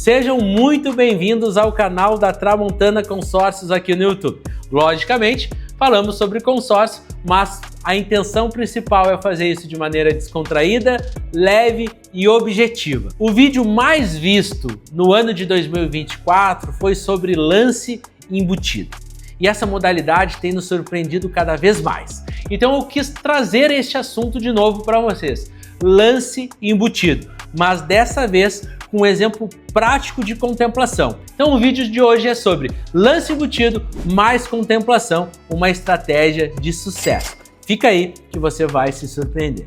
Sejam muito bem-vindos ao canal da Tramontana Consórcios aqui no YouTube. Logicamente, falamos sobre consórcio, mas a intenção principal é fazer isso de maneira descontraída, leve e objetiva. O vídeo mais visto no ano de 2024 foi sobre lance embutido. E essa modalidade tem nos surpreendido cada vez mais. Então eu quis trazer este assunto de novo para vocês. Lance embutido, mas dessa vez com um exemplo prático de contemplação. Então o vídeo de hoje é sobre lance embutido mais contemplação, uma estratégia de sucesso. Fica aí que você vai se surpreender.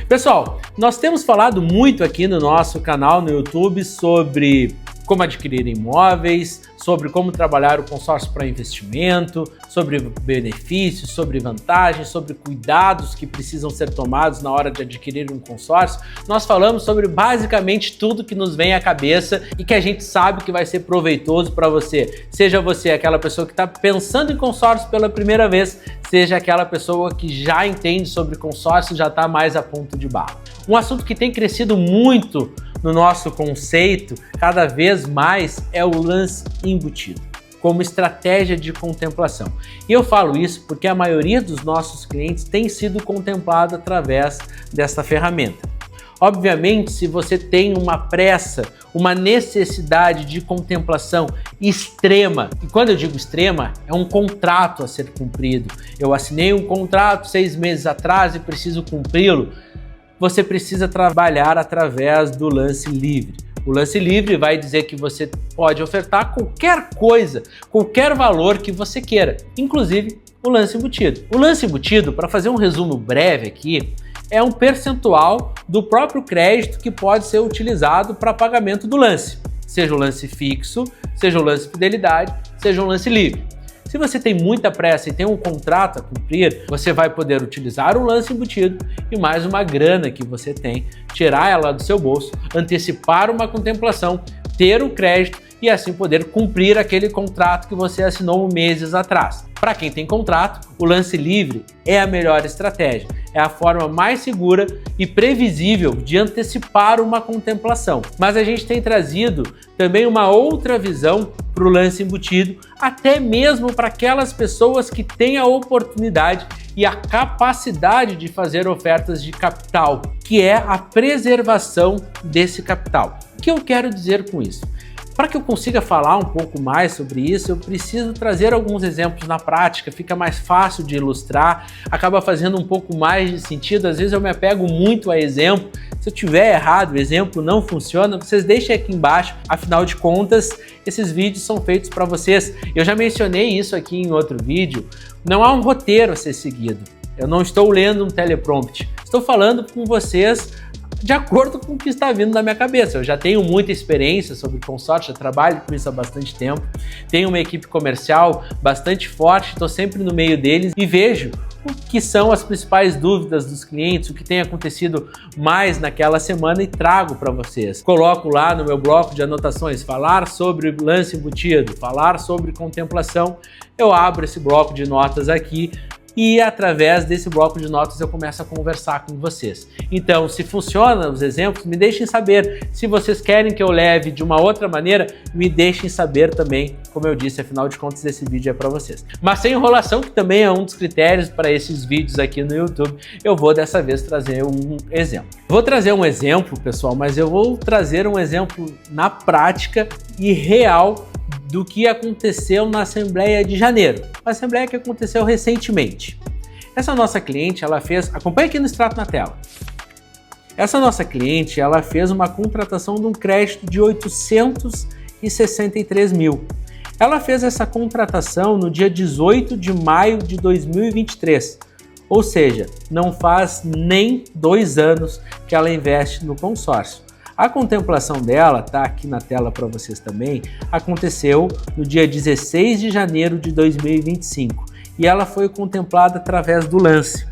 Pessoal, nós temos falado muito aqui no nosso canal no YouTube sobre como adquirir imóveis, sobre como trabalhar o consórcio para investimento, sobre benefícios, sobre vantagens, sobre cuidados que precisam ser tomados na hora de adquirir um consórcio. Nós falamos sobre basicamente tudo que nos vem à cabeça e que a gente sabe que vai ser proveitoso para você. Seja você aquela pessoa que está pensando em consórcio pela primeira vez, seja aquela pessoa que já entende sobre consórcio e já está mais a ponto de bala. Um assunto que tem crescido muito no nosso conceito, cada vez mais, é o lance embutido, como estratégia de contemplação. E eu falo isso porque a maioria dos nossos clientes tem sido contemplado através dessa ferramenta. Obviamente, se você tem uma pressa, uma necessidade de contemplação extrema, e quando eu digo extrema, é um contrato a ser cumprido. Eu assinei um contrato 6 meses atrás e preciso cumpri-lo. Você precisa trabalhar através do lance livre. O lance livre vai dizer que você pode ofertar qualquer coisa, qualquer valor que você queira, inclusive o lance embutido. O lance embutido, para fazer um resumo breve aqui, é um percentual do próprio crédito que pode ser utilizado para pagamento do lance, seja o lance fixo, seja o lance fidelidade, seja um lance livre. Se você tem muita pressa e tem um contrato a cumprir, você vai poder utilizar o lance embutido e mais uma grana que você tem, tirar ela do seu bolso, antecipar uma contemplação, ter o crédito e assim poder cumprir aquele contrato que você assinou meses atrás. Para quem tem contrato, o lance livre é a melhor estratégia. É a forma mais segura e previsível de antecipar uma contemplação. Mas a gente tem trazido também uma outra visão para o lance embutido, até mesmo para aquelas pessoas que têm a oportunidade e a capacidade de fazer ofertas de capital, que é a preservação desse capital. O que eu quero dizer com isso? Para que eu consiga falar um pouco mais sobre isso, eu preciso trazer alguns exemplos na prática, fica mais fácil de ilustrar, acaba fazendo um pouco mais de sentido. Às vezes eu me apego muito a exemplo. Se eu tiver errado, o exemplo não funciona, vocês deixem aqui embaixo. Afinal de contas, esses vídeos são feitos para vocês. Eu já mencionei isso aqui em outro vídeo. Não há um roteiro a ser seguido. Eu não estou lendo um teleprompter. Estou falando com vocês de acordo com o que está vindo na minha cabeça. Eu já tenho muita experiência sobre consórcio, já trabalho com isso há bastante tempo, tenho uma equipe comercial bastante forte, estou sempre no meio deles e vejo o que são as principais dúvidas dos clientes, o que tem acontecido mais naquela semana e trago para vocês. Coloco lá no meu bloco de anotações, falar sobre lance embutido, falar sobre contemplação, eu abro esse bloco de notas aqui, e através desse bloco de notas eu começo a conversar com vocês. Então, se funciona os exemplos, me deixem saber. Se vocês querem que eu leve de uma outra maneira, me deixem saber também. Como eu disse, afinal de contas, esse vídeo é para vocês. Mas sem enrolação, que também é um dos critérios para esses vídeos aqui no YouTube, eu vou dessa vez trazer um exemplo. Vou trazer um exemplo, pessoal, mas eu vou trazer um exemplo na prática e real do que aconteceu na Assembleia de Janeiro, uma Assembleia que aconteceu recentemente. Essa nossa cliente, ela fez, acompanha aqui no extrato na tela, essa nossa cliente, ela fez uma contratação de um crédito de 863 mil. Ela fez essa contratação no dia 18 de maio de 2023, ou seja, não faz nem 2 anos que ela investe no consórcio. A contemplação dela, tá aqui na tela para vocês também, aconteceu no dia 16 de janeiro de 2025 e ela foi contemplada através do lance.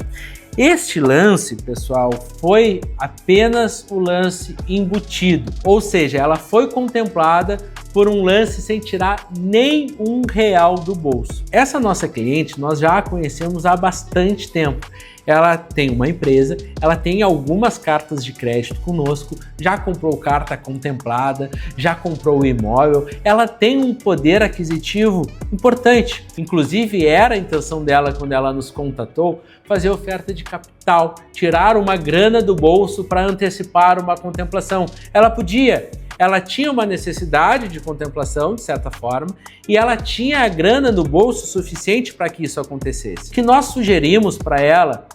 Este lance, pessoal, foi apenas o lance embutido, ou seja, ela foi contemplada por um lance sem tirar nem R$1 do bolso. Essa nossa cliente nós já a conhecemos há bastante tempo. Ela tem uma empresa, ela tem algumas cartas de crédito conosco, já comprou carta contemplada, já comprou o imóvel, ela tem um poder aquisitivo importante. Inclusive era a intenção dela quando ela nos contatou fazer oferta de capital, tirar uma grana do bolso para antecipar uma contemplação. Ela podia. Ela tinha uma necessidade de contemplação, de certa forma, e ela tinha a grana no bolso suficiente para que isso acontecesse. O que nós sugerimos para ela,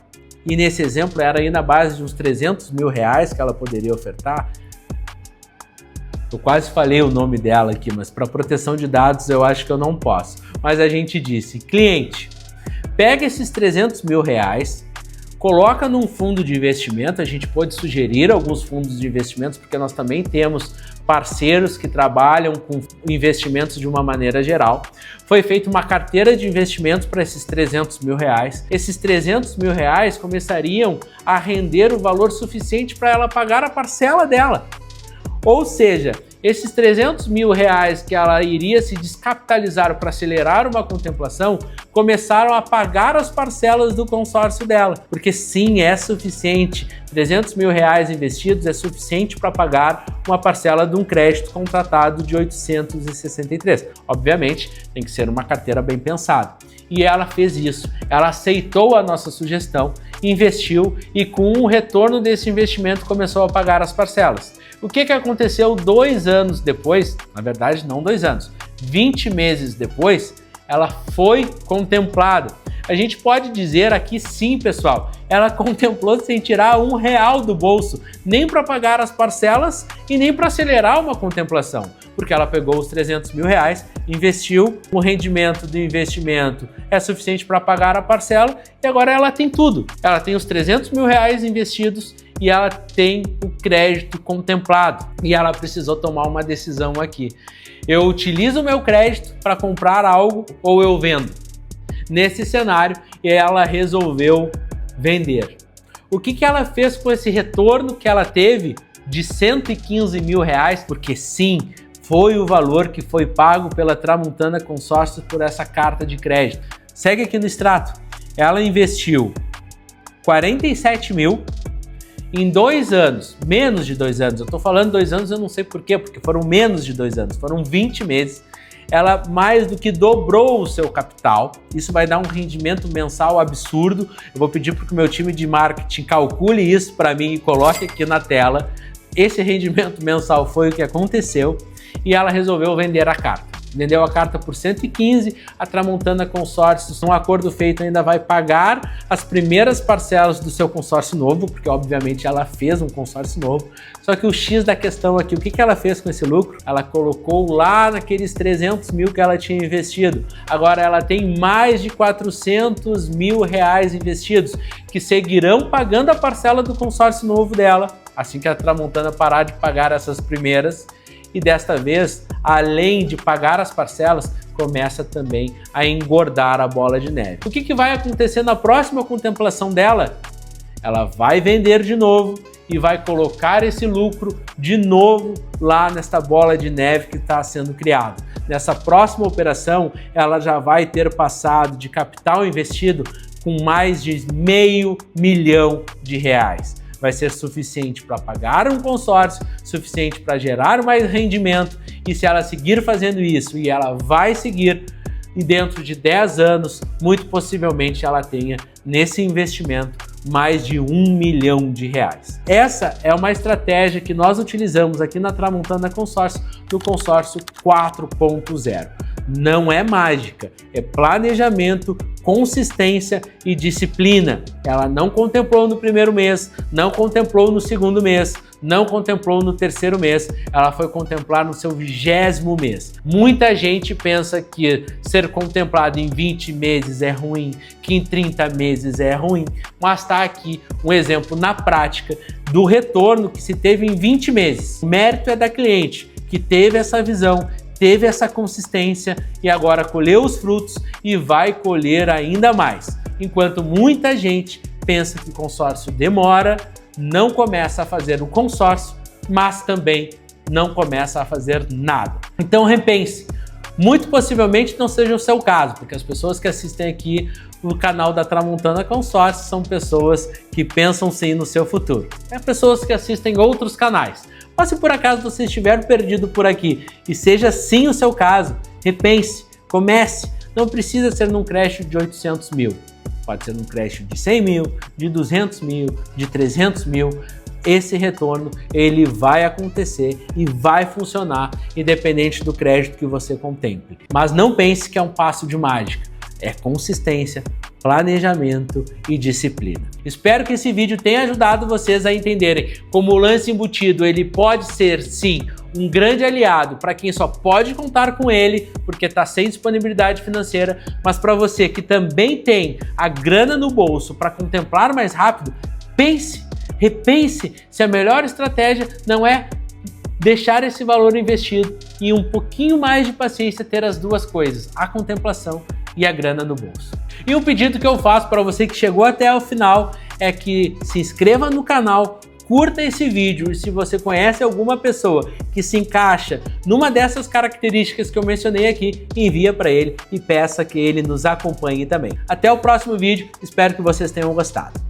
e nesse exemplo era aí na base de uns R$300 mil que ela poderia ofertar. Eu quase falei o nome dela aqui, mas para proteção de dados eu acho que eu não posso. Mas a gente disse, cliente, pega esses R$300 mil, coloca num fundo de investimento. A gente pode sugerir alguns fundos de investimentos, porque nós também temos parceiros que trabalham com investimentos de uma maneira geral. Foi feita uma carteira de investimentos para esses R$300 mil. Esses R$300 mil começariam a render o valor suficiente para ela pagar a parcela dela. Ou seja, esses R$300 mil que ela iria se descapitalizar para acelerar uma contemplação, começaram a pagar as parcelas do consórcio dela. Porque sim, é suficiente. R$300 mil investidos é suficiente para pagar uma parcela de um crédito contratado de 863. Obviamente, tem que ser uma carteira bem pensada. E ela fez isso. Ela aceitou a nossa sugestão, investiu e com o retorno desse investimento começou a pagar as parcelas. O que aconteceu 2 anos depois? Na verdade, não 2 anos. 20 meses depois, ela foi contemplada. A gente pode dizer aqui sim, pessoal, ela contemplou sem tirar R$1 do bolso, nem para pagar as parcelas e nem para acelerar uma contemplação, porque ela pegou os R$300 mil, investiu, o rendimento do investimento é suficiente para pagar a parcela e agora ela tem tudo. Ela tem os R$300 mil investidos e ela tem o crédito contemplado e ela precisou tomar uma decisão aqui. Eu utilizo o meu crédito para comprar algo ou eu vendo? Nesse cenário, ela resolveu vender. O que ela fez com esse retorno que ela teve de R$115 mil? Porque sim, foi o valor que foi pago pela Tramontana Consórcios por essa carta de crédito. Segue aqui no extrato. Ela investiu R$47 mil em 2 anos, menos de 2 anos. Eu estou falando 2 anos, eu não sei por quê, porque foram menos de 2 anos, foram 20 meses. Ela mais do que dobrou o seu capital. Isso vai dar um rendimento mensal absurdo. Eu vou pedir para que o meu time de marketing calcule isso para mim e coloque aqui na tela. Esse rendimento mensal foi o que aconteceu e ela resolveu vender a carta. Vendeu a carta por 115, a Tramontana Consórcios, um acordo feito, ainda vai pagar as primeiras parcelas do seu consórcio novo, porque obviamente ela fez um consórcio novo. Só que o X da questão aqui, o que ela fez com esse lucro? Ela colocou lá naqueles R$300 mil que ela tinha investido. Agora ela tem mais de R$400 mil investidos, que seguirão pagando a parcela do consórcio novo dela, assim que a Tramontana parar de pagar essas primeiras. E desta vez, além de pagar as parcelas, começa também a engordar a bola de neve. O que vai acontecer na próxima contemplação dela? Ela vai vender de novo e vai colocar esse lucro de novo lá nesta bola de neve que está sendo criada. Nessa próxima operação, ela já vai ter passado de capital investido com mais de R$500 mil. Vai ser suficiente para pagar um consórcio, suficiente para gerar mais rendimento, e se ela seguir fazendo isso, e ela vai seguir, e dentro de 10 anos, muito possivelmente ela tenha nesse investimento mais de R$1 milhão. Essa é uma estratégia que nós utilizamos aqui na Tramontana Consórcio, no consórcio 4.0. Não é mágica, é planejamento, consistência e disciplina. Ela não contemplou no primeiro mês, não contemplou no segundo mês, não contemplou no terceiro mês, ela foi contemplar no seu 20º mês. Muita gente pensa que ser contemplado em 20 meses é ruim, que em 30 meses é ruim, mas está aqui um exemplo na prática do retorno que se teve em 20 meses. O mérito é da cliente, que teve essa visão, teve essa consistência e agora colheu os frutos e vai colher ainda mais. Enquanto muita gente pensa que consórcio demora, não começa a fazer o consórcio, mas também não começa a fazer nada. Então repense. Muito possivelmente não seja o seu caso, porque as pessoas que assistem aqui o canal da Tramontana Consórcio são pessoas que pensam sim no seu futuro. É pessoas que assistem outros canais. Mas se por acaso você estiver perdido por aqui e seja sim o seu caso, repense, comece. Não precisa ser num crédito de 800 mil. Pode ser num crédito de 100 mil, de 200 mil, de 300 mil. Esse retorno ele vai acontecer e vai funcionar independente do crédito que você contemple. Mas não pense que é um passo de mágica. É consistência, planejamento e disciplina. Espero que esse vídeo tenha ajudado vocês a entenderem como o lance embutido ele pode ser sim um grande aliado para quem só pode contar com ele porque está sem disponibilidade financeira, mas para você que também tem a grana no bolso para contemplar mais rápido, repense se a melhor estratégia não é deixar esse valor investido e um pouquinho mais de paciência ter as duas coisas, a contemplação e a grana no bolso. E um pedido que eu faço para você que chegou até o final é que se inscreva no canal, curta esse vídeo e se você conhece alguma pessoa que se encaixa numa dessas características que eu mencionei aqui, envia para ele e peça que ele nos acompanhe também. Até o próximo vídeo, espero que vocês tenham gostado.